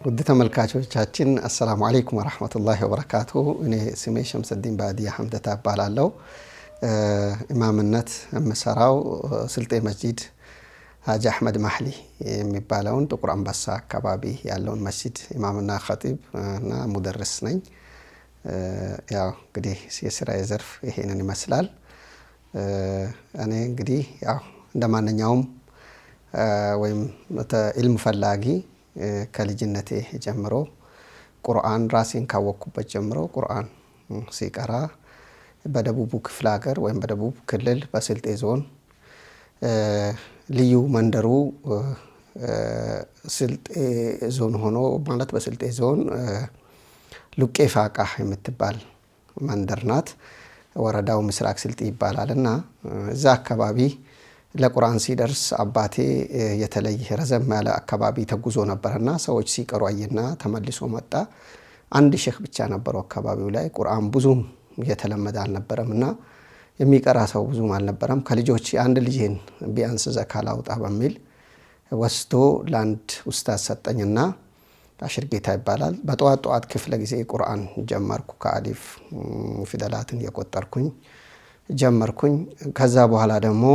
ውድ ተመልካቾቻችን አሰላሙ አለይኩም ወራህመቱላሂ ወበረካቱሁ። እኔ ስሜ ሸምሰዲን ባዲያ ሐምደታ እባላለሁ። ኢማምነት የምሰራው ስልጤ መስጂድ ሀጂ አህመድ ማህሊ የሚባለውን ጥቁር አንበሳ አካባቢ ያለውን መስጂድ ኢማምና ኸጢብ እና ሙደርስ ነኝ። ያው እንግዲህ የስራዬ ዘርፍ ይሄንን ይመስላል። እኔ እንግዲህ ያው እንደማንኛውም ወይም ኢልም ፈላጊ ከልጅነቴ ጀምሮ ቁርአን ራሴን ካወቅኩበት ጀምሮ ቁርአን ሲቀራ በደቡብ ክፍለ ሀገር ወይም በደቡብ ክልል በስልጤ ዞን ልዩ መንደሩ ስልጤ ዞን ሆኖ ማለት በስልጤ ዞን ሉቄ ፋቃ የምትባል መንደር ናት። ወረዳው ምስራቅ ስልጤ ይባላልና እዛ አካባቢ ለቁርአን ሲደርስ አባቴ የተለየ ረዘም ያለ አካባቢ ተጉዞ ነበርና ሰዎች ሲቀሩ አየና ተመልሶ መጣ። አንድ ሼክ ብቻ ነበረው አካባቢው ላይ። ቁርአን ብዙም የተለመደ አልነበረምና የሚቀራ ሰው ብዙም አልነበረም። ከልጆች አንድ ልጅን ቢያንስ ዘካ ላውጣ በሚል ወስዶ ለአንድ ኡስታዝ ሰጠኝና አሽር ጌታ ይባላል። በጠዋት ክፍለ ጊዜ ቁርአን ጀመርኩ። ከአሊፍ ፊደላትን የቆጠርኩኝ ጀመርኩኝ። ከዛ በኋላ ደግሞ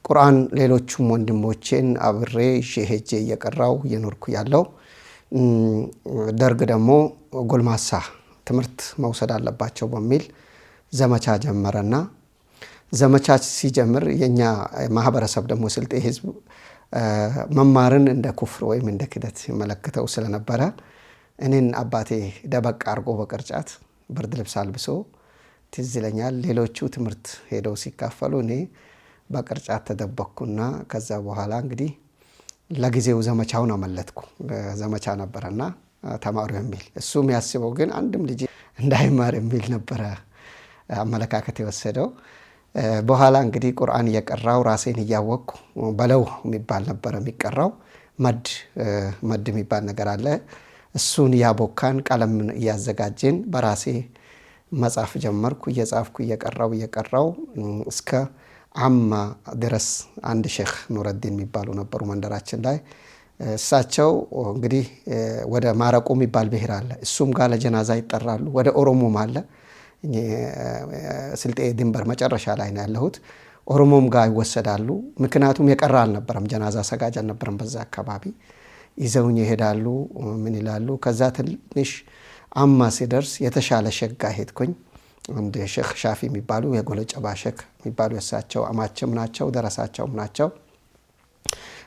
ቁርአን ሌሎቹም ወንድሞቼን አብሬ ሄጄ እየቀራው እየኖርኩ ያለው ደርግ ደግሞ ጎልማሳ ትምህርት መውሰድ አለባቸው በሚል ዘመቻ ጀመረና ዘመቻ ሲጀምር የኛ ማህበረሰብ ደግሞ ስልጤ ህዝብ መማርን እንደ ኩፍር ወይም እንደ ክደት ይመለከተው ስለነበረ እኔን አባቴ ደበቅ አርጎ በቅርጫት ብርድ ልብስ አልብሶ ትዝ ይለኛል። ሌሎቹ ትምህርት ሄደው ሲካፈሉ እኔ በቅርጫት ተደበቅኩና ከዛ በኋላ እንግዲህ ለጊዜው ዘመቻውን አመለጥኩ። ዘመቻ ነበረና ተማሩ የሚል እሱ የሚያስበው ግን አንድም ልጅ እንዳይማር የሚል ነበረ አመለካከት የወሰደው። በኋላ እንግዲህ ቁርአን እየቀራው ራሴን እያወቅኩ በለው የሚባል ነበረ የሚቀራው። መድ የሚባል ነገር አለ። እሱን እያቦካን ቀለም እያዘጋጀን በራሴ መጻፍ ጀመርኩ። እየጻፍኩ እየቀራው እስከ አማ ድረስ አንድ ሼክ ኑረዲን የሚባሉ ነበሩ መንደራችን ላይ። እሳቸው እንግዲህ ወደ ማረቆ የሚባል ብሔር አለ፣ እሱም ጋር ለጀናዛ ይጠራሉ። ወደ ኦሮሞም አለ፣ ስልጤ ድንበር መጨረሻ ላይ ነው ያለሁት። ኦሮሞም ጋር ይወሰዳሉ። ምክንያቱም የቀራ አልነበረም፣ ጀናዛ ሰጋጅ አልነበረም በዛ አካባቢ። ይዘውኝ ይሄዳሉ። ምን ይላሉ። ከዛ ትንሽ አማ ሲደርስ የተሻለ ሼክ ጋር ሄድኩኝ። አንድ ሼክ ሻፊ የሚባሉ የጎለጨባ ሼክ የሚባሉ የእሳቸው አማችም ናቸው፣ ደረሳቸውም ናቸው።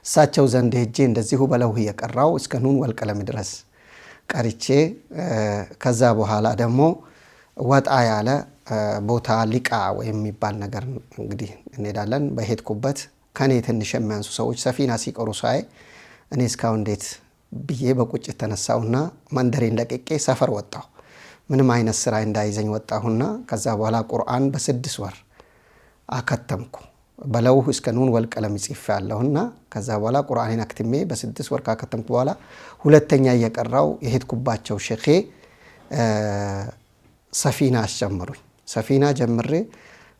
እሳቸው ዘንድ ሄጄ እንደዚሁ በለውህ እየቀራው እስከ ኑን ወልቀለም ድረስ ቀርቼ ከዛ በኋላ ደግሞ ወጣ ያለ ቦታ ሊቃ ወይም የሚባል ነገር እንግዲህ እንሄዳለን። በሄድኩበት ከኔ ትንሽ የሚያንሱ ሰዎች ሰፊና ሲቀሩ ሳይ እኔ እስካሁን እንዴት ብዬ በቁጭት ተነሳውና መንደሬን ለቅቄ ሰፈር ወጣሁ። ምንም አይነት ስራ እንዳይዘኝ ወጣሁና ከዛ በኋላ ቁርአን በ6 ወር አከተምኩ። በለውህ እስከ ኑን ወልቀለም ጽፌ ያለሁና ከዛ በኋላ ቁርአኔን አክትሜ በ6 ወር ካከተምኩ በኋላ ሁለተኛ እየቀራው የሄድኩባቸው ሼኼ ሰፊና አስጀመሩኝ። ሰፊና ጀምሬ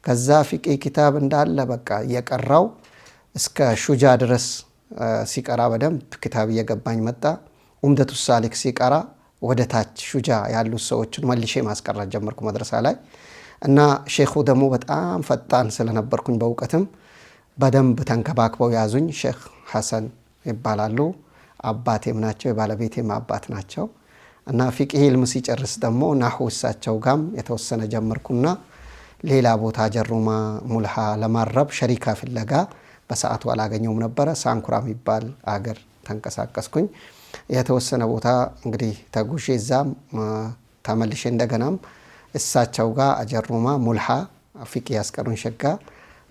ከዛ ፊቂ ኪታብ እንዳለ በቃ እየቀራው እስከ ሹጃ ድረስ ሲቀራ በደንብ ኪታብ እየገባኝ መጣ። ኡምደቱ ሳሊክ ሲቀራ ወደ ታች ሹጃ ያሉት ሰዎችን መልሼ ማስቀራት ጀመርኩ መድረሳ ላይ። እና ሼኹ ደግሞ በጣም ፈጣን ስለነበርኩኝ በእውቀትም በደንብ ተንከባክበው ያዙኝ። ሼክ ሐሰን ይባላሉ። አባቴም ናቸው፣ የባለቤቴም አባት ናቸው። እና ፊቅህ ኢልም ሲጨርስ ደግሞ ናሁ እሳቸው ጋም የተወሰነ ጀመርኩና ሌላ ቦታ ጀሩማ ሙልሃ ለማረብ ሸሪካ ፍለጋ በሰዓቱ አላገኘውም ነበረ። ሳንኩራ የሚባል አገር ተንቀሳቀስኩኝ። የተወሰነ ቦታ እንግዲህ ተጉሼ እዛም ተመልሼ እንደገናም እሳቸው ጋር አጀሩማ ሙልሃ ፊቂ ያስቀሩን ሸጋ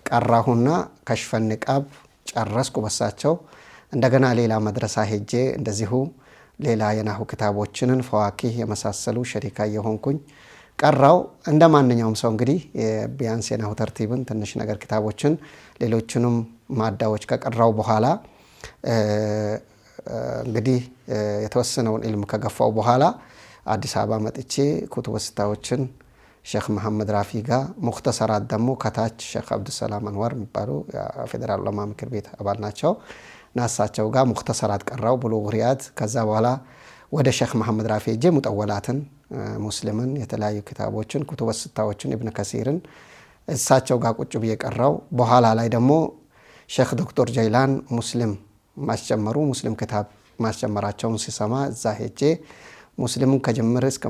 ቀራሁና ከሽፈን ንቃብ ጨረስኩ በሳቸው። እንደገና ሌላ መድረሳ ሄጄ እንደዚሁ ሌላ የናሁ ክታቦችንን ፈዋኪህ የመሳሰሉ ሸሪካ የሆንኩኝ ቀራው። እንደ ማንኛውም ሰው እንግዲህ ቢያንስ የናሁ ተርቲብን ትንሽ ነገር ክታቦችን ሌሎችንም ማዳዎች ከቀራው በኋላ እንግዲህ የተወሰነውን ኢልም ከገፋው በኋላ አዲስ አበባ መጥቼ ኩቱብ ስታዎችን ሼክ መሐመድ ራፊ ጋር ሙክተሰራት ደግሞ ከታች ሼክ አብዱሰላም አንዋር የሚባሉ የፌዴራል ዑለማ ምክር ቤት አባል ናቸው። ናሳቸው ጋር ሙክተሰራት ቀራው ብሉግ ሪያድ። ከዛ በኋላ ወደ ሼክ መሐመድ ራፊ ሄጄ ሙጠወላትን ሙስሊምን የተለያዩ ክታቦችን ኩቱበ ስታዎችን ኢብኑ ከሲርን እሳቸው ጋር ቁጭ ብዬ ቀራው። በኋላ ላይ ደግሞ ሼክ ዶክተር ጀይላን ሙስሊም ማስጀመሩ ሙስሊም ክታብ ማስጀመራቸውን ሲሰማ እዛ ሄጄ ሙስሊምን ከጅምር እስከ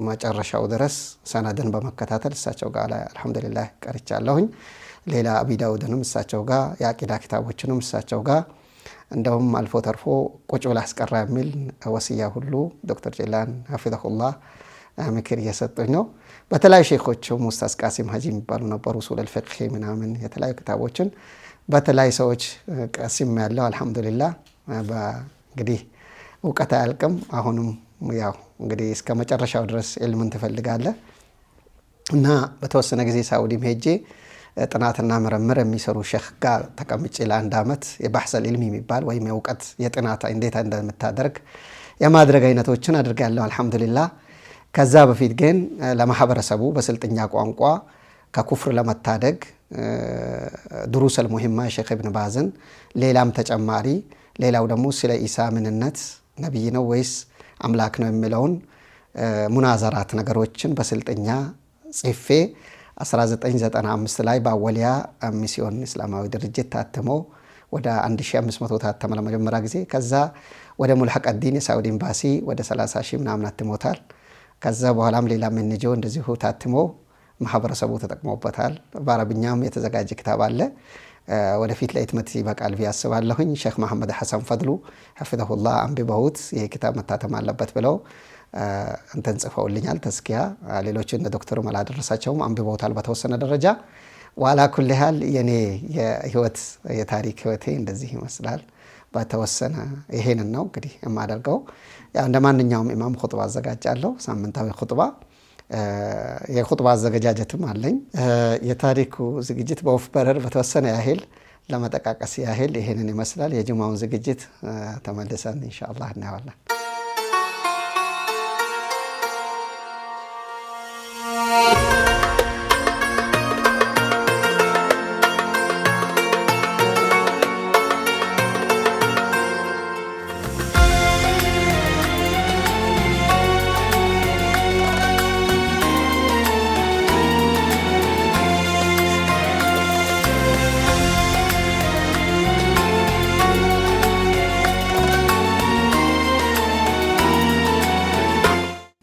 መጨረሻው ድረስ ሰነድን በመከታተል እሳቸው ጋር ላይ አልሐምዱሊላህ ቀርቻለሁኝ። ሌላ አቢ ዳውድንም እሳቸው ጋር የአቂዳ ክታቦችንም እሳቸው ጋር እንደውም አልፎ ተርፎ ቁጭ ብላ አስቀራ የሚል ወስያ ሁሉ ዶክተር ጀይላን ሐፊዘሁላህ ምክር እየሰጡኝ ነው። በተለያዩ ሼኾችም ኡስታዝ ቃሲም ሀጂ የሚባሉ ነበሩ ኡሱል አልፊቅህ ምናምን የተለያዩ ክታቦችን በተለያዩ ሰዎች ቀሲም ያለው አልሐምዱሊላህ። እንግዲህ እውቀት አያልቅም። አሁንም ያው እንግዲህ እስከ መጨረሻው ድረስ ኢልምን ትፈልጋለህ እና በተወሰነ ጊዜ ሳውዲም ሄጄ ጥናትና ምርምር የሚሰሩ ሼክ ጋር ተቀምጬ ለአንድ ዓመት የባሕሰል ኢልሚ የሚባል ወይም የእውቀት የጥናት እንዴት እንደምታደርግ የማድረግ አይነቶችን አድርጋለሁ አልሐምዱሊላህ። ከዛ በፊት ግን ለማህበረሰቡ በስልጥኛ ቋንቋ ከኩፍር ለመታደግ ድሩሰል ሙሂማ ሼክ ኢብን ባዝን ሌላም ተጨማሪ ሌላው ደግሞ ስለ ኢሳ ምንነት ነቢይ ነው ወይስ አምላክ ነው የሚለውን ሙናዘራት ነገሮችን በስልጥኛ ጽፌ 1995 ላይ በአወሊያ ሚስዮን እስላማዊ ድርጅት ታትሞ ወደ 1500 ታተመ ለመጀመሪያ ጊዜ። ከዛ ወደ ሙልሐቅ አዲን የሳውዲ ኤምባሲ ወደ 30 ሺህ ምናምን አትሞታል። ከዛ በኋላም ሌላ መንጆ እንደዚሁ ታትሞ ማህበረሰቡ ተጠቅሞበታል። በአረብኛም የተዘጋጀ ክታብ አለ። ወደፊት ለህትመት ይበቃል ብዬ አስባለሁኝ። ሼክ መሐመድ ሐሰን ፈድሉ ሐፊዘሁላህ አንብበውት ይሄ ክታብ መታተም አለበት ብለው እንትን ጽፈውልኛል ተስኪያ። ሌሎች እነ ዶክተሩ አላደረሳቸውም አንብበውታል በተወሰነ ደረጃ። ዋላ ኩል ያህል የኔ የህይወት የታሪክ ህይወቴ እንደዚህ ይመስላል። በተወሰነ ይሄንን ነው እንግዲህ የማደርገው። ያው እንደ ማንኛውም ኢማም ኹጥባ አዘጋጃለሁ፣ ሳምንታዊ ኹጥባ። የኹጥባ አዘገጃጀትም አለኝ። የታሪኩ ዝግጅት በወፍ በረር በተወሰነ ያህል ለመጠቃቀስ ያህል ይሄንን ይመስላል። የጅማውን ዝግጅት ተመልሰን ኢንሻአላህ እናያለን።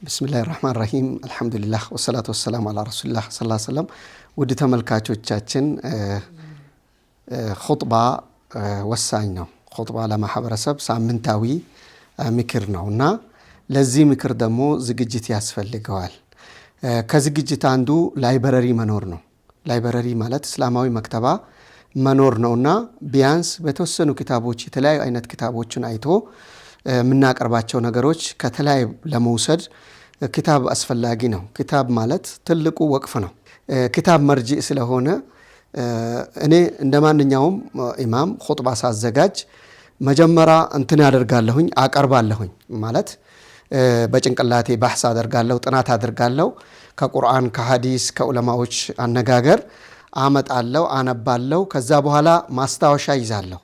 ብስሚላሂ ራህማን ራሂም አልሐምዱሊላህ ወሰላቱ ወሰላሙ አላ ረሱሊላህ ሰለላሁ ዐለይሂ ወሰለም። ውድ ተመልካቾቻችን ኹጥባ ወሳኝ ነው። ኹጥባ ለማህበረሰብ ሳምንታዊ ምክር ነው እና ለዚህ ምክር ደግሞ ዝግጅት ያስፈልገዋል። ከዝግጅት አንዱ ላይብረሪ መኖር ነው። ላይብረሪ ማለት እስላማዊ መክተባ መኖር ነውና ቢያንስ በተወሰኑ ክታቦች የተለያዩ አይነት ክታቦችን አይቶ የምናቀርባቸው ነገሮች ከተለያዩ ለመውሰድ ክታብ አስፈላጊ ነው። ክታብ ማለት ትልቁ ወቅፍ ነው። ክታብ መርጂዕ ስለሆነ እኔ እንደ ማንኛውም ኢማም ኹጥባ ሳዘጋጅ መጀመሪያ እንትን ያደርጋለሁኝ አቀርባለሁኝ ማለት በጭንቅላቴ ባሕስ አደርጋለሁ፣ ጥናት አደርጋለሁ። ከቁርአን ከሐዲስ ከዑለማዎች አነጋገር አመጣለሁ፣ አነባለሁ። ከዛ በኋላ ማስታወሻ ይዛለሁ።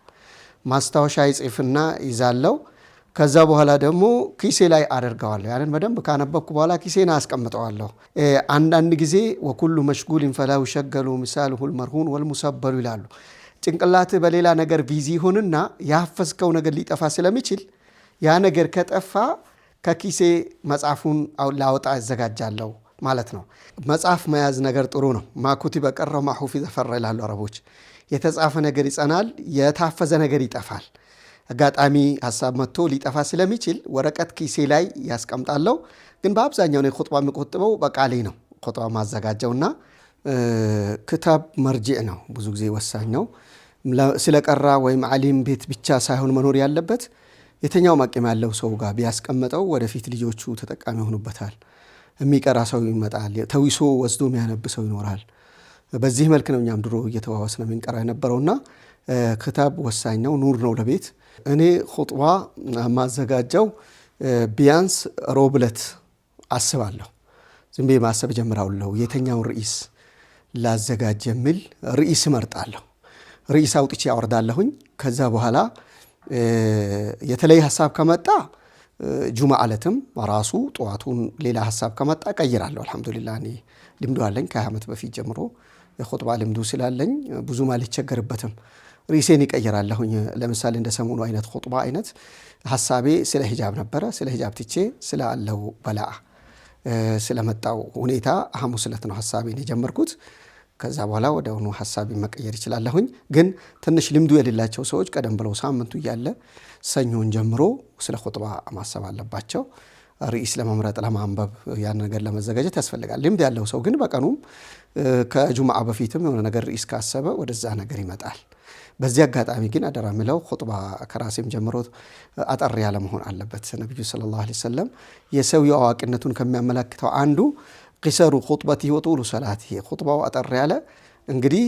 ማስታወሻ ይጽፍና ይዛለሁ። ከዛ በኋላ ደግሞ ኪሴ ላይ አደርገዋለሁ። ያንን በደንብ ካነበብኩ በኋላ ኪሴን አስቀምጠዋለሁ። አንዳንድ ጊዜ ወኩሉ መሽጉሊን ፈላ ይሸገሉ ምሳሉሁል መርሁን ወልሙሰበሉ ይላሉ። ጭንቅላት በሌላ ነገር ቢዚ ይሆንና ያፈዝከው ነገር ሊጠፋ ስለሚችል ያ ነገር ከጠፋ ከኪሴ መጽሐፉን ላወጣ አዘጋጃለሁ ማለት ነው። መጽሐፍ መያዝ ነገር ጥሩ ነው። ማኩቲ በቀረው ማሁፊ ዘፈራ ይላሉ አረቦች። የተጻፈ ነገር ይጸናል፣ የታፈዘ ነገር ይጠፋል። አጋጣሚ ሀሳብ መጥቶ ሊጠፋ ስለሚችል ወረቀት ኪሴ ላይ ያስቀምጣለሁ። ግን በአብዛኛው ነው ኹጥባ የሚቆጥበው በቃሌ ነው ኹጥባ ማዘጋጀውና ክታብ መርጂዕ ነው። ብዙ ጊዜ ወሳኝ ነው። ስለቀራ ወይም ዓሊም ቤት ብቻ ሳይሆን መኖር ያለበት የተኛው አቅም ያለው ሰው ጋር ቢያስቀምጠው ወደፊት ልጆቹ ተጠቃሚ ይሆኑበታል። የሚቀራ ሰው ይመጣል፣ ተዊሶ ወስዶ የሚያነብ ሰው ይኖራል። በዚህ መልክ ነው እኛም ድሮ እየተዋወስን የምንቀራ የነበረውና ክታብ ወሳኝ ነው፣ ኑር ነው ለቤት። እኔ ኹጥባ ማዘጋጀው ቢያንስ ሮብ ዕለት አስባለሁ። ዝም ብዬ ማሰብ ጀምራለሁ። የተኛውን ርዕስ ላዘጋጅ የሚል ርዕስ እመርጣለሁ። ርዕስ አውጥቼ አወርዳለሁኝ። ከዛ በኋላ የተለየ ሀሳብ ከመጣ ጁምዓ ዕለትም ራሱ ጠዋቱን ሌላ ሀሳብ ከመጣ ቀይራለሁ። አልহামዱሊላህ እኔ ልምዱ አለኝ ከ20 ዓመት በፊት ጀምሮ የኹጥባ ልምዱ ስላለኝ ብዙም አልቸገርበትም። ሪሴን ይቀይራለሁኝ። ለምሳሌ እንደ ሰሞኑ አይነት ኹጥባ አይነት ሐሳቤ ስለ ሂጃብ ነበረ። ስለ ሂጃብ ትቼ ስለ አለው በላአ ስለመጣው ሁኔታ ሐሙስ ዕለት ነው ሐሳቤን የጀመርኩት። ከዛ በኋላ ወደውኑ ሐሳቤን መቀየር ይችላለሁኝ። ግን ትንሽ ልምዱ የሌላቸው ሰዎች ቀደም ብለው ሳምንቱ እያለ ሰኞን ጀምሮ ስለ ኹጥባ ማሰብ አለባቸው። ርዕስ ለመምረጥ ለማንበብ ያን ነገር ለመዘጋጀት ያስፈልጋል። ልምድ ያለው ሰው ግን በቀኑም ከጁምዓ በፊትም የሆነ ነገር ርዕስ ካሰበ ወደዛ ነገር ይመጣል። በዚህ አጋጣሚ ግን አደራ ምለው ኹጥባ ከራሴም ጀምሮ አጠር ያለ መሆን አለበት። ነብዩ ሰለላሁ ዐለይሂ ወሰለም የሰው አዋቂነቱን ከሚያመለክተው አንዱ ቂሰሩ ኹጥበቲ ወጡሉ ሰላቲ ኹጥባው አጠር ያለ እንግዲህ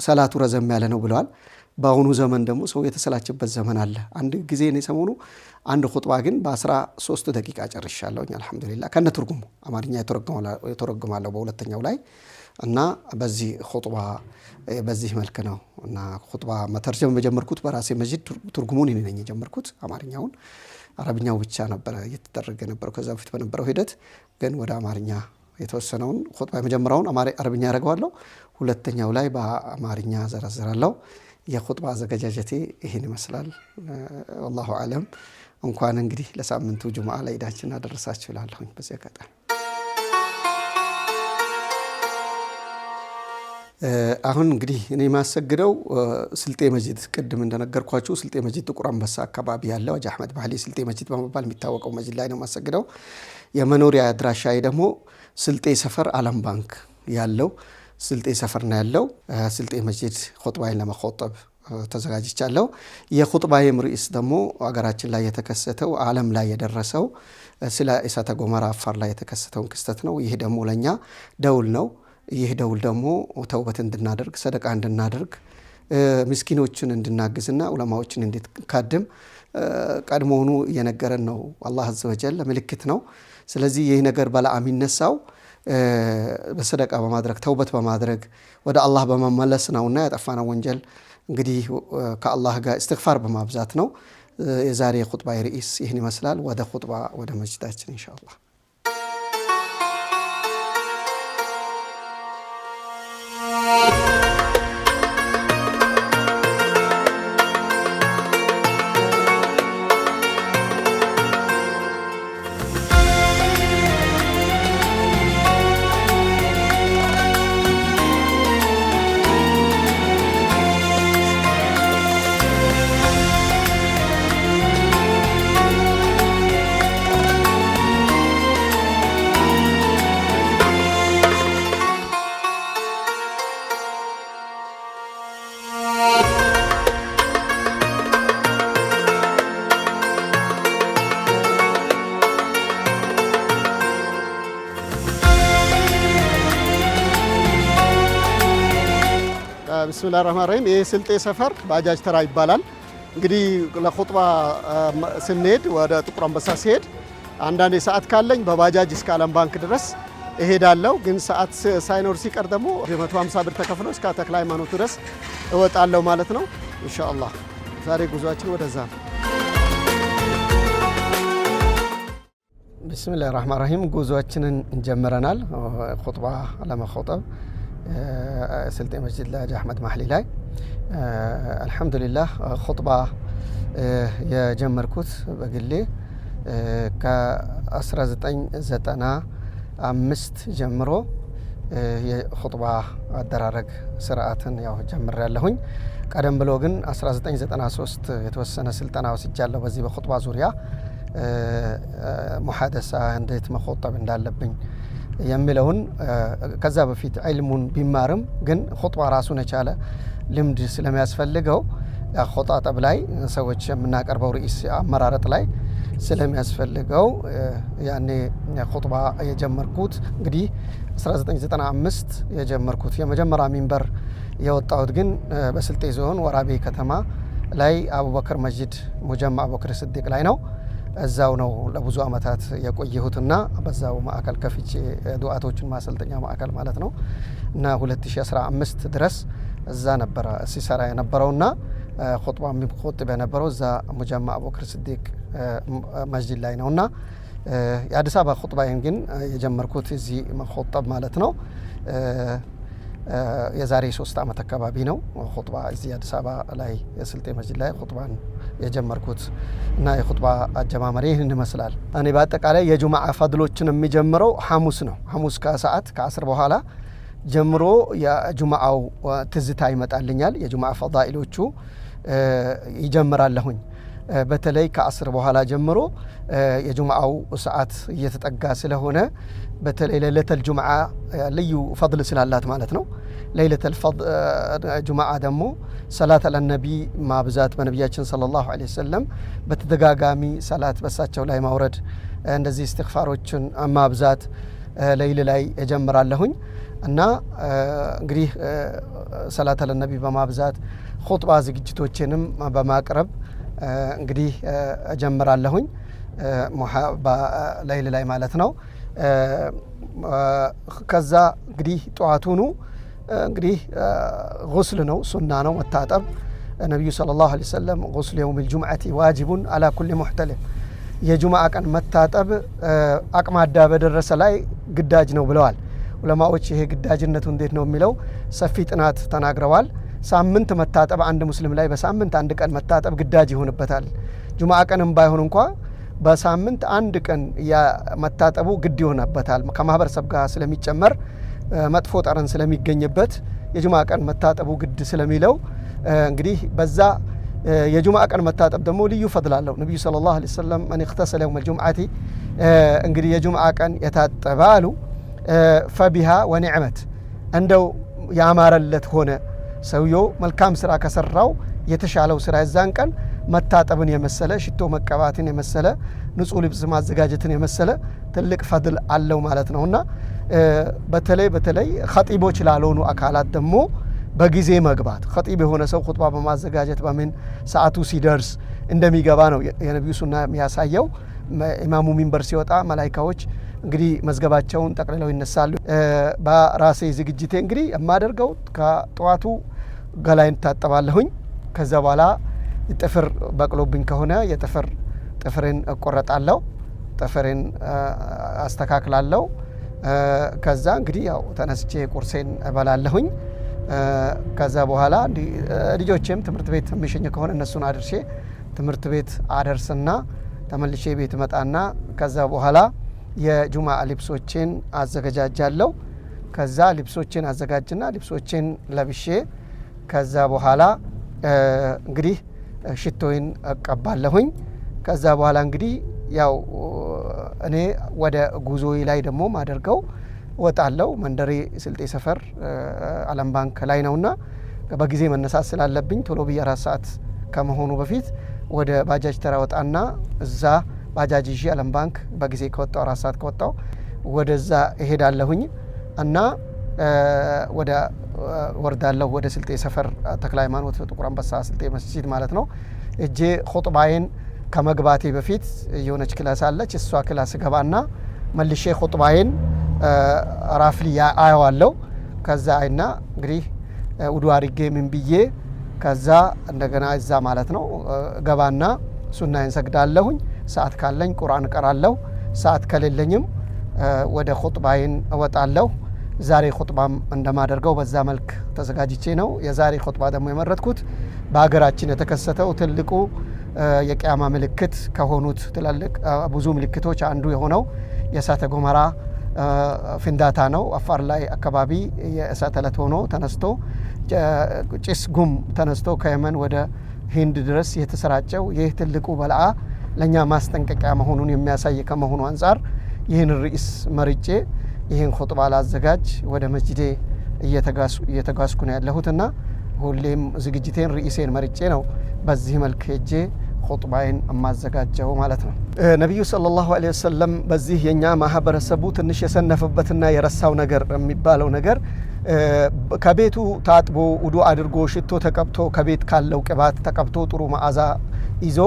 ሰላቱ ረዘም ያለ ነው ብለዋል። በአሁኑ ዘመን ደግሞ ሰው የተሰላቸበት ዘመን አለ። አንድ ጊዜ እኔ ሰሞኑ አንድ ኹጥባ ግን በ13 ደቂቃ ጨርሻለሁኝ አልহামዱሊላህ ከነ ትርጉሙ አማርኛ የተረጎማለሁ በሁለተኛው ላይ እና በዚህ ኹጥባ በዚህ መልክ ነው እና ኹጥባ መተርጀም የጀመርኩት በራሴ መጅድ ትርጉሙን እኔ ነኝ የጀመርኩት። አማርኛውን አረብኛው ብቻ ነበር እየተደረገ ነበር ከዛ በፊት በነበረው ሂደት። ግን ወደ አማርኛ የተወሰነውን ኹጥባ የመጀመሪያውን አረብኛ ያደርገዋለሁ፣ ሁለተኛው ላይ በአማርኛ ዘረዝራለሁ። የኹጥባ አዘገጃጀቴ ይሄን ይመስላል። ወላሁ አለም። እንኳን እንግዲህ ለሳምንቱ ጁምዓ ለኢዳችን አደረሳችሁ እላለሁኝ በዚህ አጋጣሚ። አሁን እንግዲህ እኔ የማሰግደው ስልጤ መስጂድ ቅድም እንደነገርኳችሁ ስልጤ መስጂድ ጥቁር አንበሳ አካባቢ ያለው ሀጂ አህመድ ባህሊ ስልጤ መስጂድ በመባል የሚታወቀው መስጂድ ላይ ነው የማሰግደው። የመኖሪያ አድራሻዬ ደግሞ ስልጤ ሰፈር ዓለም ባንክ ያለው ስልጤ ሰፈር ነው ያለው። ስልጤ መስጂድ ኹጥባዬን ለመኹጠብ ተዘጋጅቻለሁ። የኹጥባዬም ርዕስ ደግሞ ሀገራችን ላይ የተከሰተው ዓለም ላይ የደረሰው ስለ እሳተ ገሞራ አፋር ላይ የተከሰተውን ክስተት ነው። ይህ ደግሞ ለኛ ደውል ነው። ይህ ደውል ደግሞ ተውበት እንድናደርግ ሰደቃ እንድናደርግ ምስኪኖችን እንድናግዝና ዑለማዎችን እንድንካድም ቀድሞውኑ እየነገረን ነው አላህ አዘ ወጀል ምልክት ነው። ስለዚህ ይህ ነገር በላአ የሚነሳው በሰደቃ በማድረግ ተውበት በማድረግ ወደ አላህ በመመለስ ነውና ያጠፋነው ወንጀል እንግዲህ ከአላህ ጋር እስትግፋር በማብዛት ነው። የዛሬ ኹጥባ ርዕስ ይህን ይመስላል። ወደ ኹጥባ ወደ መስጂዳችን ኢንሻአላህ። ቢስሚላሂ ረህማን ረሂም። ይህ ስልጤ ሰፈር ባጃጅ ተራ ይባላል። እንግዲህ ለኹጥባ ስንሄድ ወደ ጥቁር አንበሳ ሲሄድ አንዳንዴ ሰዓት ካለኝ በባጃጅ እስከ ዓለም ባንክ ድረስ እሄዳለሁ። ግን ሰዓት ሳይኖር ሲቀር ደግሞ 150 ብር ተከፍሎ እስከ ተክለ ሃይማኖት ድረስ እወጣለሁ ማለት ነው። ኢንሻአላህ ዛሬ ጉዟችን ወደዛ ነው። ቢስሚላሂ ረህማን ረሂም። ጉዟችንን ጀምረናል። ኹጥባ ለመኹጠብ ስልጤ መስጂድ ለሀጂ አህመድ ማህሊ ላይ አልহামዱሊላህ ኹጥባ የጀመርኩት በግሌ ከ1995 ጀምሮ የኹጥባ አደራረግ ስርዓትን ያው ጀምሬያለሁኝ። ቀደም ብሎ ግን 1993 የተወሰነ ስልጠና ወስጃለሁ በዚህ በኹጥባ ዙሪያ ሙሐደሳ እንዴት መኹጠብ እንዳለብኝ የሚለውን ከዛ በፊት ዒልሙን ቢማርም ግን ኹጥባ ራሱን የቻለ ልምድ ስለሚያስፈልገው ኹጣጠብ ላይ ሰዎች የምናቀርበው ርዕስ አመራረጥ ላይ ስለሚያስፈልገው ያኔ ኹጥባ የጀመርኩት እንግዲህ 1995 የጀመርኩት የመጀመሪያ ሚንበር የወጣሁት ግን በስልጤ ዞን ወራቤ ከተማ ላይ አቡበክር መስጂድ ሙጀማ አቡበክር ስዲቅ ላይ ነው። እዛው ነው ለብዙ አመታት የቆየሁትና በዛው ማዕከል ከፍቼ ዱዓቶችን ማሰልጠኛ ማዕከል ማለት ነው እና 2015 ድረስ እዛ ነበረ ሲሰራ የነበረውና ኹጥባ የሚቆጥብ የነበረው እዛ ሙጀማ አቡበክር ስዲቅ መስጂድ ላይ ነውና የአዲስ አበባ ኹጥባዬን ግን የጀመርኩት እዚህ መኹጠብ ማለት ነው የዛሬ 3 ዓመት አካባቢ ነው። ኹጥባ እዚህ አዲስ አበባ ላይ የስልጤ መስጂድ ላይ ኹጥባን የጀመርኩት እና የኹጥባ አጀማመሬ ይህን ይመስላል። እኔ በአጠቃላይ የጁምዓ ፈድሎችን የሚጀምረው ሐሙስ ነው። ሐሙስ ከሰዓት ከአስር በኋላ ጀምሮ የጁምዓው ትዝታ ይመጣልኛል። የጁምዓ ፈዳኢሎቹ ይጀምራለሁኝ። በተለይ ከአስር በኋላ ጀምሮ የጁምዓው ሰዓት እየተጠጋ ስለሆነ በተለይ ለይለተል ጁምዓ ልዩ ፈድል ስላላት ማለት ነው። ለይለተል ጁምዓ ደግሞ ሰላት አለነቢ ማብዛት በነቢያችን ሰለላሁ ዐለይሂ ወሰለም በተደጋጋሚ ሰላት በሳቸው ላይ ማውረድ እንደዚህ እስትግፋሮችን ማብዛት ለይል ላይ እጀምራለሁኝ እና እንግዲህ ሰላት አለነቢ በማብዛት ኹጥባ ዝግጅቶችንም በማቅረብ እንግዲህ እጀምራለሁኝ በለይል ላይ ማለት ነው። ከዛ እንግዲህ ጠዋቱኑ እንግዲህ ጉስል ነው፣ ሱና ነው መታጠብ። ነቢዩ ሰለላሁ ዐለይሂ ወሰለም ጉስል የውሚል ጁምዓቲ ዋጅቡን አላ ኩሊ ሙሕተሊም፣ የጁምዓ ቀን መታጠብ አቅማዳ በደረሰ ላይ ግዳጅ ነው ብለዋል ዑለማዎች። ይሄ ግዳጅነቱ እንዴት ነው የሚለው ሰፊ ጥናት ተናግረዋል። ሳምንት መታጠብ አንድ ሙስሊም ላይ በሳምንት አንድ ቀን መታጠብ ግዳጅ ይሆንበታል። ጁምዓ ቀንም ባይሆን እንኳ በሳምንት አንድ ቀን መታጠቡ ግድ ይሆንበታል። ከማህበረሰብ ጋር ስለሚጨመር መጥፎ ጠረን ስለሚገኝበት የጁምዓ ቀን መታጠቡ ግድ ስለሚለው እንግዲህ በዛ የጁምዓ ቀን መታጠብ ደግሞ ልዩ ፈድል አለው። ነቢዩ ሰለላሁ ዐለይሂ ወሰለም መን ኢግተሰለ የውመል ጁምዓቲ እንግዲህ የጁምዓ ቀን የታጠበ አሉ ፈቢሃ ወኒዕመት፣ እንደው ያማረለት ሆነ ሰውየው መልካም ስራ ከሰራው የተሻለው ስራ የዛን ቀን መታጠብን የመሰለ ሽቶ መቀባትን የመሰለ ንጹህ ልብስ ማዘጋጀትን የመሰለ ትልቅ ፈድል አለው ማለት ነውና በተለይ ኸጢቦች ላልሆኑ አካላት ደግሞ በጊዜ መግባት፣ ኸጢብ የሆነ ሰው ኹጥባ በማዘጋጀት በምን ሰዓቱ ሲደርስ እንደሚገባ ነው የነቢዩ ሱና የሚያሳየው። ኢማሙ ሚንበር ሲወጣ መላኢካዎች እንግዲህ መዝገባቸውን ጠቅልለው ይነሳሉ። በራሴ ዝግጅቴ እንግዲህ የማደርገው ከጠዋቱ ገላይን ታጠባለሁኝ። ከዛ በኋላ ጥፍር በቅሎብኝ ከሆነ ጥፍሬን እቆረጣለሁ፣ ጥፍሬን አስተካክላለሁ። ከዛ እንግዲህ ያው ተነስቼ ቁርሴን እበላለሁኝ። ከዛ በኋላ ልጆቼም ትምህርት ቤት የሚሸኝ ከሆነ እነሱን አድርሼ ትምህርት ቤት አደርስና ተመልሼ ቤት መጣና ከዛ በኋላ የጁምዓ ልብሶቼን አዘገጃጃለሁ። ከዛ ልብሶቼን አዘጋጅና ልብሶቼን ለብሼ ከዛ በኋላ እንግዲህ ሽቶዬን እቀባለሁኝ። ከዛ በኋላ እንግዲህ ያው እኔ ወደ ጉዞዬ ላይ ደግሞ ማደርገው ወጣለሁ። መንደሬ ስልጤ ሰፈር ዓለም ባንክ ላይ ነውና በጊዜ መነሳት ስላለብኝ ቶሎ ብዬ 4 ሰዓት ከመሆኑ በፊት ወደ ባጃጅ ተራ ወጣና እዛ ባጃጅ ይዤ ዓለም ባንክ በጊዜ ከወጣው 4 ሰዓት ከወጣው ወደዛ እሄዳለሁኝ እና ወደ ወርዳለሁ ወደ ስልጤ ሰፈር ተክለ ሃይማኖት ጥቁር አንበሳ ስልጤ መስጂድ ማለት ነው። እጄ ኹጥባዬን ከመግባቴ በፊት የሆነች ክላስ አለች። እሷ ክላስ ገባና መልሼ ኹጥባዬን ራፍሊ አየዋለሁ። ከዛ አይና እንግዲህ ውዱ አድርጌ ምን ብዬ ከዛ እንደገና እዛ ማለት ነው ገባና ሱናዬን ሰግዳለሁኝ። ሰዓት ካለኝ ቁርአን እቀራለሁ፣ ሰዓት ከሌለኝም ወደ ኹጥባዬን እወጣለሁ። ዛሬ ኹጥባም እንደማደርገው በዛ መልክ ተዘጋጅቼ ነው። የዛሬ ኹጥባ ደግሞ የመረጥኩት በሀገራችን የተከሰተው ትልቁ የቂያማ ምልክት ከሆኑት ትላልቅ ብዙ ምልክቶች አንዱ የሆነው የእሳተ ገሞራ ፍንዳታ ነው። አፋር ላይ አካባቢ የእሳት ዕለት ሆኖ ተነስቶ ጭስ ጉም ተነስቶ ከየመን ወደ ሂንድ ድረስ የተሰራጨው ይህ ትልቁ በልዓ ለእኛ ማስጠንቀቂያ መሆኑን የሚያሳይ ከመሆኑ አንጻር ይህን ርዕስ መርጬ ይህን ኹጥባ ላዘጋጅ ወደ መስጂዴ እየተጓዝኩ ነው ያለሁትና ሁሌም ዝግጅቴን ርዕሴን መርጬ ነው በዚህ መልክ ሄጄ ኹጥባዬን የማዘጋጀው ማለት ነው። ነቢዩ ሰለላሁ ዐለይሂ ወሰለም በዚህ የኛ ማህበረሰቡ ትንሽ የሰነፈበትና የረሳው ነገር የሚባለው ነገር ከቤቱ ታጥቦ ውዱ አድርጎ ሽቶ ተቀብቶ ከቤት ካለው ቅባት ተቀብቶ ጥሩ መዓዛ ይዞ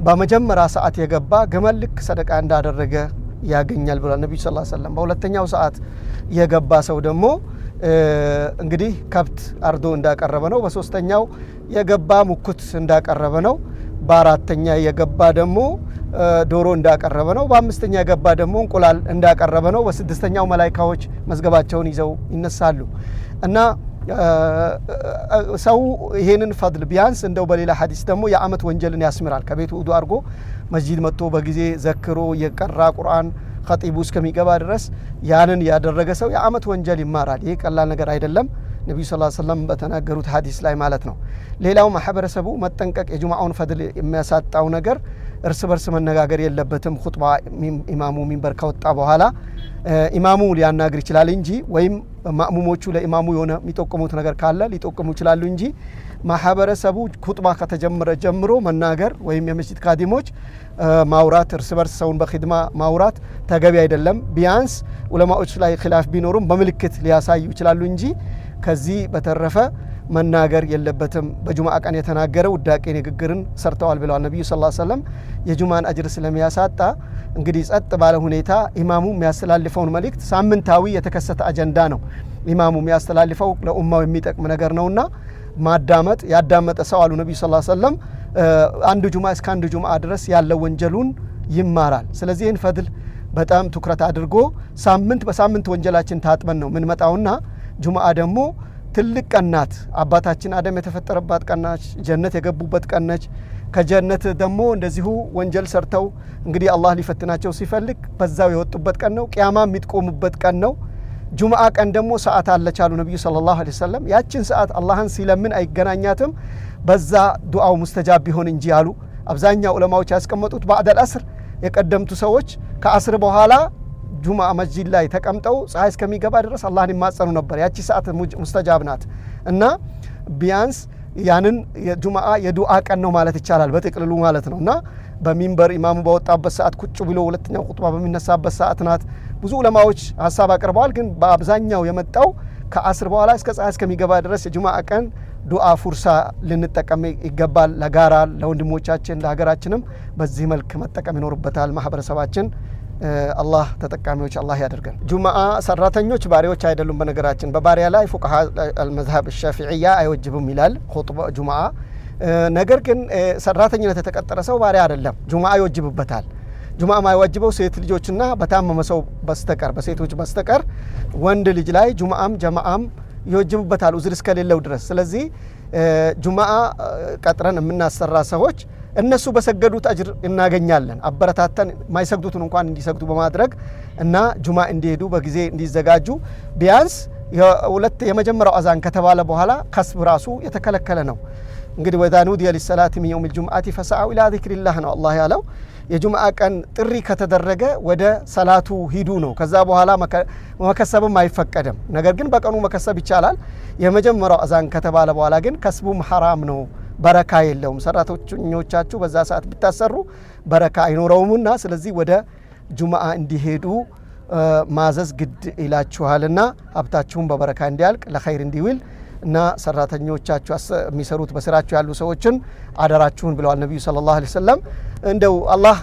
በመጀመሪያ ሰዓት የገባ ግመል ልክ ሰደቃ እንዳደረገ ያገኛል ብሏል ነቢዩ ሰለላሁ ዐለይሂ ወሰለም። በሁለተኛው ሰዓት የገባ ሰው ደግሞ እንግዲህ ከብት አርዶ እንዳቀረበ ነው። በሶስተኛው የገባ ሙኩት እንዳቀረበ ነው። በአራተኛ የገባ ደግሞ ዶሮ እንዳቀረበ ነው። በአምስተኛ የገባ ደግሞ እንቁላል እንዳቀረበ ነው። በስድስተኛው መላኢካዎች መዝገባቸውን ይዘው ይነሳሉ እና ሰው ይሄንን ፈድል ቢያንስ እንደው በሌላ ሐዲስ ደግሞ የአመት ወንጀልን ያስምራል። ከቤቱ ውዱ አድርጎ መስጂድ መጥቶ በጊዜ ዘክሮ የቀራ ቁርአን ኸጢቡ እስከሚገባ ድረስ ያንን ያደረገ ሰው የአመት ወንጀል ይማራል። ይህ ቀላል ነገር አይደለም። ነቢዩ ሰለላሁ ዐለይሂ ወሰለም በተናገሩት ሐዲስ ላይ ማለት ነው። ሌላው ማህበረሰቡ መጠንቀቅ የጁምዓውን ፈድል የሚያሳጣው ነገር እርስ በርስ መነጋገር የለበትም። ኹጥባ ኢማሙ ሚንበር ከወጣ በኋላ ኢማሙ ሊያናግር ይችላል እንጂ ወይም ማእሙሞቹ ለኢማሙ የሆነ የሚጠቁሙት ነገር ካለ ሊጠቁሙ ይችላሉ እንጂ ማህበረሰቡ ኹጥባ ከተጀመረ ጀምሮ መናገር ወይም የመስጂድ ካዲሞች ማውራት፣ እርስ በርስ ሰውን በኺድማ ማውራት ተገቢ አይደለም። ቢያንስ ዑለማዎች ላይ ኺላፍ ቢኖሩም በምልክት ሊያሳዩ ይችላሉ እንጂ ከዚህ በተረፈ መናገር የለበትም። በጁምዓ ቀን የተናገረው ውዳቄ ንግግርን ሰርተዋል ብለዋል ነቢዩ ሰለላሁ ዐለይሂ ወሰለም። የጁምዓን አጅር ስለሚያሳጣ እንግዲህ ጸጥ ባለ ሁኔታ ኢማሙ የሚያስተላልፈውን መልእክት ሳምንታዊ የተከሰተ አጀንዳ ነው ኢማሙ የሚያስተላልፈው ለኡማው የሚጠቅም ነገር ነውና ማዳመጥ ያዳመጠ ሰው አሉ ነቢዩ ሰለላሁ ዐለይሂ ወሰለም አንድ ጁምዓ እስከ አንድ ጁምዓ ድረስ ያለው ወንጀሉን ይማራል። ስለዚህ ይህን ፈድል በጣም ትኩረት አድርጎ በሳምንት ወንጀላችን ታጥበን ነው ምንመጣውና ጁምዓ ደግሞ ትልቅ ቀን ናት። አባታችን አደም የተፈጠረባት ቀን ናት። ጀነት የገቡበት ቀን ነች። ከጀነት ደግሞ እንደዚሁ ወንጀል ሰርተው እንግዲህ አላህ ሊፈትናቸው ሲፈልግ በዛው የወጡበት ቀን ነው። ቂያማ የሚትቆሙበት ቀን ነው። ጁምዓ ቀን ደግሞ ሰዓት አለች አሉ ነቢዩ ሰለላሁ ዐለይሂ ወሰለም። ያችን ሰዓት አላህን ሲለምን አይገናኛትም በዛ ዱዓው ሙስተጃብ ቢሆን እንጂ አሉ። አብዛኛው ዑለማዎች ያስቀመጡት ባዕደል አስር የቀደምቱ ሰዎች ከአስር በኋላ ጁምዓ መስጂድ ላይ ተቀምጠው ፀሐይ እስከሚገባ ድረስ አላህን ይማጸኑ ነበር። ያቺ ሰዓት ሙስተጃብ ናት እና ቢያንስ ያንን የጁምዓ የዱዓ ቀን ነው ማለት ይቻላል በጥቅልሉ ማለት ነው እና በሚንበር ኢማሙ በወጣበት ሰዓት ቁጭ ብሎ ሁለተኛው ኹጥባ በሚነሳበት ሰዓት ናት። ብዙ ዑለማዎች ሀሳብ አቅርበዋል። ግን በአብዛኛው የመጣው ከአስር በኋላ እስከ ፀሐይ እስከሚገባ ድረስ የጁምዓ ቀን ዱዓ ፉርሳ ልንጠቀም ይገባል። ለጋራ ለወንድሞቻችን ለሀገራችንም በዚህ መልክ መጠቀም ይኖርበታል ማህበረሰባችን። አላህ ተጠቃሚዎች አላህ ያደርገን። ጁምዓ ሰራተኞች ባሪያዎች አይደሉም። በነገራችን በባሪያ ላይ ፉቅሃ አልመዝሀብ ሻፊዒያ አይወጅብም ይላል ኹጥባ ጁምዓ። ነገር ግን ሰራተኝነት የተቀጠረ ሰው ባሪያ አይደለም፣ ጁምዓ ይወጅብበታል። ጁምዓ ማይወጅበው ሴት ልጆችና በታመመ ሰው በስተቀር በሴቶች በስተቀር ወንድ ልጅ ላይ ጁምዓም ጀማዓም ይወጅብበታል ኡዝር እስከሌለው ድረስ። ስለዚህ ጁምዓ ቀጥረን የምናሰራ ሰዎች እነሱ በሰገዱት አጅር እናገኛለን። አበረታተን ማይሰግዱትን እንኳን እንዲሰግዱ በማድረግ እና ጁምዓ እንዲሄዱ በጊዜ እንዲዘጋጁ ቢያንስ የመጀመሪያው አዛን ከተባለ በኋላ ከስብ ራሱ የተከለከለ ነው። እንግዲህ ወኢዛ ኑዲየ ሊሰላቲ ሚን የውሚል ጁምዓቲ ፈሰዐው ኢላ ዚክሪላህ ነው አላህ ያለው። የጁምዓ ቀን ጥሪ ከተደረገ ወደ ሰላቱ ሂዱ ነው። ከዛ በኋላ መከሰብም አይፈቀድም። ነገር ግን በቀኑ መከሰብ ይቻላል። የመጀመሪያው አዛን ከተባለ በኋላ ግን ከስቡም ሐራም ነው፣ በረካ የለውም። ሰራተኞቻችሁ በዛ ሰዓት ቢታሰሩ በረካ አይኖረውምና ስለዚህ ወደ ጁምዓ እንዲሄዱ ማዘዝ ግድ ይላችኋልና ሀብታችሁን በበረካ እንዲያልቅ ለኸይር እንዲውል እና ሰራተኞቻችሁ የሚሰሩት በስራችሁ ያሉ ሰዎችን አደራችሁን ብለዋል ነቢዩ ሰለላሁ ዐለይሂ ወሰለም። እንደው አላህ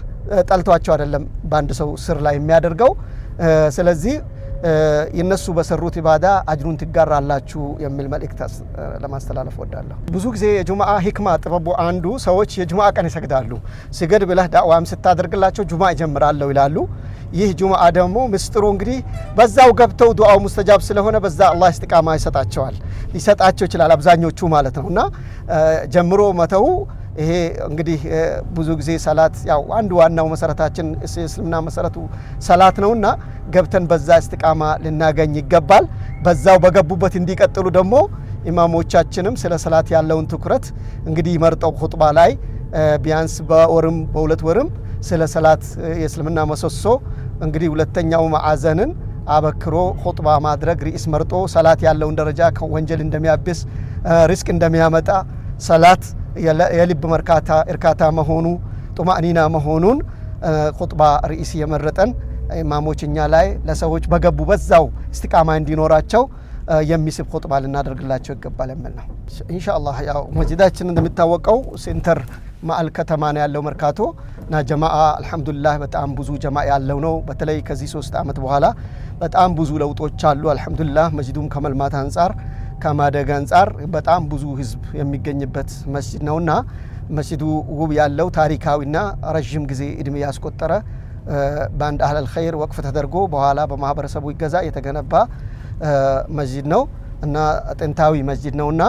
ጠልቷቸው አይደለም በአንድ ሰው ስር ላይ የሚያደርገው። ስለዚህ የነሱ በሰሩት ኢባዳ አጅሩን ትጋራላችሁ የሚል መልእክት ለማስተላለፍ ወዳለሁ። ብዙ ጊዜ የጁምዓ ሂክማ ጥበቡ አንዱ ሰዎች የጁምዓ ቀን ይሰግዳሉ። ስገድ ብለህ ዳዕዋም ስታደርግላቸው ጁምዓ ይጀምራለሁ ይላሉ። ይህ ጁምዓ ደግሞ ምስጢሩ እንግዲህ በዛው ገብተው ዱዓው ሙስተጃብ ስለሆነ በዛ አላህ ኢስቲቃማ ይሰጣቸዋል፣ ሊሰጣቸው ይችላል አብዛኞቹ ማለት ነው። እና ጀምሮ መተው ይሄ እንግዲህ ብዙ ጊዜ ሰላት ያው አንዱ ዋናው መሰረታችን እስልምና መሰረቱ ሰላት ነውና ገብተን በዛ ኢስቲቃማ ልናገኝ ይገባል። በዛው በገቡበት እንዲቀጥሉ ደግሞ ኢማሞቻችንም ስለ ሰላት ያለውን ትኩረት እንግዲህ መርጠው ኹጥባ ላይ ቢያንስ በወርም በሁለት ወርም ስለ ሰላት የእስልምና መሰሶ እንግዲህ ሁለተኛው ማዕዘንን አበክሮ ኹጥባ ማድረግ ርዕስ መርጦ ሰላት ያለውን ደረጃ ከወንጀል እንደሚያብስ ሪስክ እንደሚያመጣ ሰላት የልብ እርካታ መሆኑ ጡማእኒና መሆኑን ኹጥባ ርዕስ የመረጠን ኢማሞች እኛ ላይ ለሰዎች በገቡ በዛው ኢስቲቃማ እንዲኖራቸው የሚስብ ኹጥባ ልናደርግላቸው ይገባል የሚል ነው። ኢንሻአላህ ያው መስጂዳችን እንደሚታወቀው ሴንተር ማዕል ከተማ ነው ያለው መርካቶ እና ጀማዓ አልহামዱሊላህ በጣም ብዙ ጀማዓ ያለው ነው። በተለይ ከዚህ 3 አመት በኋላ በጣም ብዙ ለውጦች አሉ አልহামዱሊላህ። መስጂዱም ከመልማት አንፃር ከማደግ አንጻር በጣም ብዙ ህዝብ የሚገኝበት መስጂድ ነውና መስጂዱ ውብ ያለው ታሪካዊና ረጅም ጊዜ እድሜ ያስቆጠረ በአንድ አህለል ኸይር ወቅፍ ተደርጎ በኋላ በማህበረሰቡ ይገዛ የተገነባ መስጂድ ነው እና ጥንታዊ መስጂድ ነውና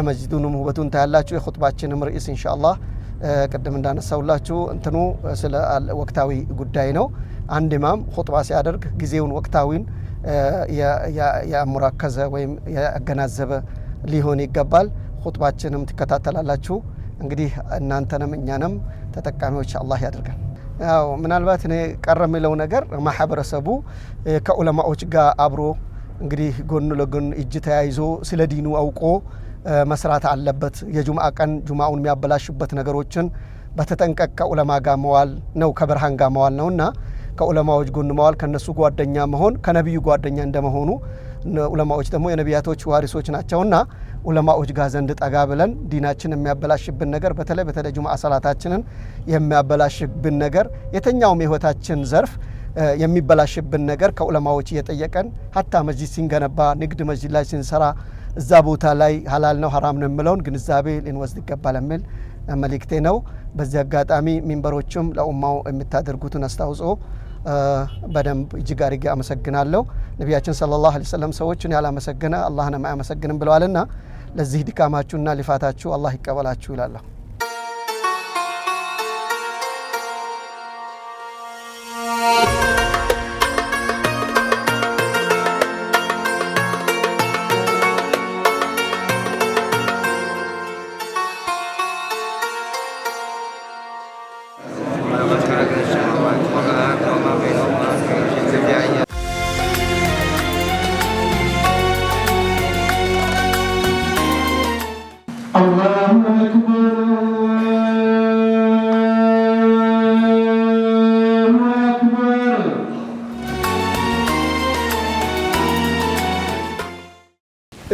መስጂዱንም ውበቱን ታያላችሁ። የኹጥባችንም ርዕስ ኢንሻአላህ ቅድም እንዳነሳውላችሁ እንትኑ ስለ ወቅታዊ ጉዳይ ነው። አንድ ኢማም ኹጥባ ሲያደርግ ጊዜውን ወቅታዊን ያሙራከዘ ወይም ያገናዘበ ሊሆን ይገባል። ኹጥባችንም ትከታተላላችሁ። እንግዲህ እናንተንም እኛንም ተጠቃሚዎች አላህ ያድርገን። ያው ምናልባት እኔ ቀረ የሚለው ነገር ማህበረሰቡ ከዑለማዎች ጋር አብሮ እንግዲህ ጎን ለጎን እጅ ተያይዞ ስለ ዲኑ አውቆ መስራት አለበት። የጁምዓ ቀን ጁምዓውን የሚያበላሽበት ነገሮችን በተጠንቀቅ ከዑለማ ጋር መዋል ነው፣ ከብርሃን ጋር መዋል ነውና ከዑለማዎች ጎን መዋል፣ ከነሱ ጓደኛ መሆን ከነብዩ ጓደኛ እንደመሆኑ ዑለማዎች ደግሞ የነቢያቶች ዋሪሶች ናቸውና ዑለማዎች ጋር ዘንድ ጠጋ ብለን ዲናችን የሚያበላሽብን ነገር በተለይ ጁምዓ ሰላታችንን የሚያበላሽብን ነገር የተኛውም የህይወታችን ዘርፍ የሚበላሽብን ነገር ከዑለማዎች እየጠየቀን ሀታ መስጂድ ሲንገነባ ንግድ መስጂድ ላይ ሲንሰራ እዛ ቦታ ላይ ሐላል ነው ሐራም ነው የሚለውን ግንዛቤ ልንወስድ ይገባል የሚል መልእክቴ ነው። በዚህ አጋጣሚ ሚንበሮችም ለኡማው የምታደርጉትን አስተዋጽኦ በደንብ እጅግ አድርጌ አመሰግናለሁ። ነቢያችን ሰለላሁ ዐለይሂ ወሰለም ሰዎችን ያላመሰገነ አላህን አያመሰግንም ብለዋልና ለዚህ ድካማችሁና ልፋታችሁ አላህ ይቀበላችሁ ይላለሁ።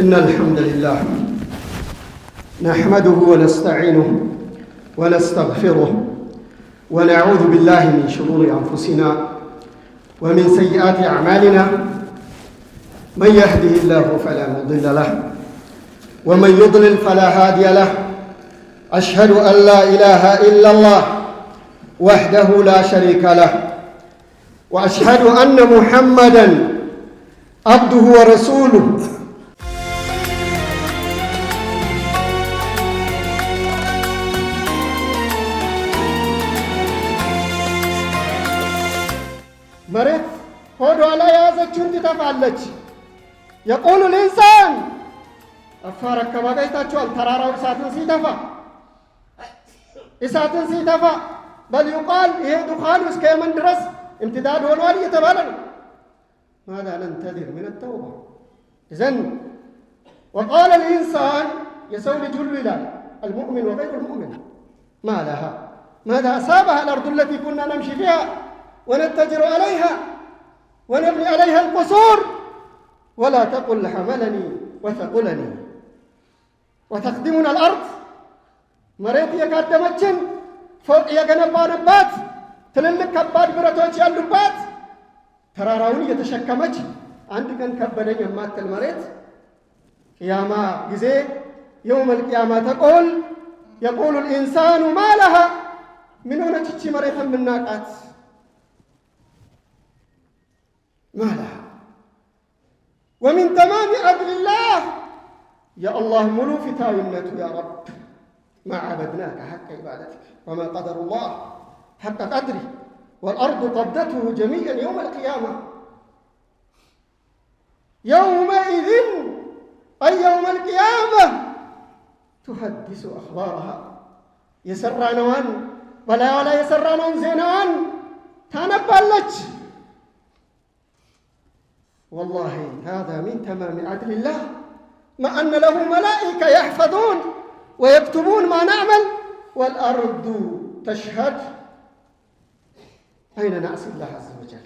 إن الحمد لله نحمده ونستعينه ونستغفره ونعوذ بالله من شرور أنفسنا ومن سيئات أعمالنا. من يهده الله فلا مضل له ومن يضلل فلا هادي له. أشهد أن لا إله إلا الله وحده لا شريك له وأشهد أن محمدًا عبده ورسوله. መሬት ሆዷ ላይ የያዘችውን ትተፋለች። የቁሉ ልኢንሳን አፋር አካባቢ አይታችኋል። ተራራው እሳትን ሲተፋ በል ዩቃል ይሄ ዱኻኑ እስከ የመን ድረስ እምትዳድ ሆኗል እየተባለ ነው። ማዛ ነንተዚር ምን ተውባ ኢዘን ወቃለ ልኢንሳን የሰው ልጅ ሁሉ ይላል አልሙእሚን ወገይሩ ልሙእሚን ማ ለሃ ማዛ አሳበሃ አልአርዱ ለቲ ኩና ነምሺ ፊሃ ونتجر عليها ونبني عليها القصور ولا تقل حملني وثقلني وتخدمنا الأرض. مريت يقدمتشن فوق يغنبانبات ትልልቅ ከባድ ብረቶች ያሉባት ተራራውን እየተሸከመች አንድ ቀን ከበደኝ የማትል መሬት ቂያማ ጊዜ የውመል ቂያማ ተቆል የቁሉ الإنسان ما لها ምን ሆነች እቺ መሬት የምናቃት ما لها. ومن تمام عدل الله يا الله ملو فتاوينته يا رب ما عبدناك حق عبادتك وما قدر الله حق قدره والأرض قبضته جميعا يوم القيامة يومئذ أي يوم القيامة تحدث أخبارها يسرانوان ولا يسرانون زينان تنبالج. والله هذا من تمام عدل الله ما أن له ملائكة يحفظون ويكتبون ما نعمل والأرض تشهد. أين نعصي الله عز وجل؟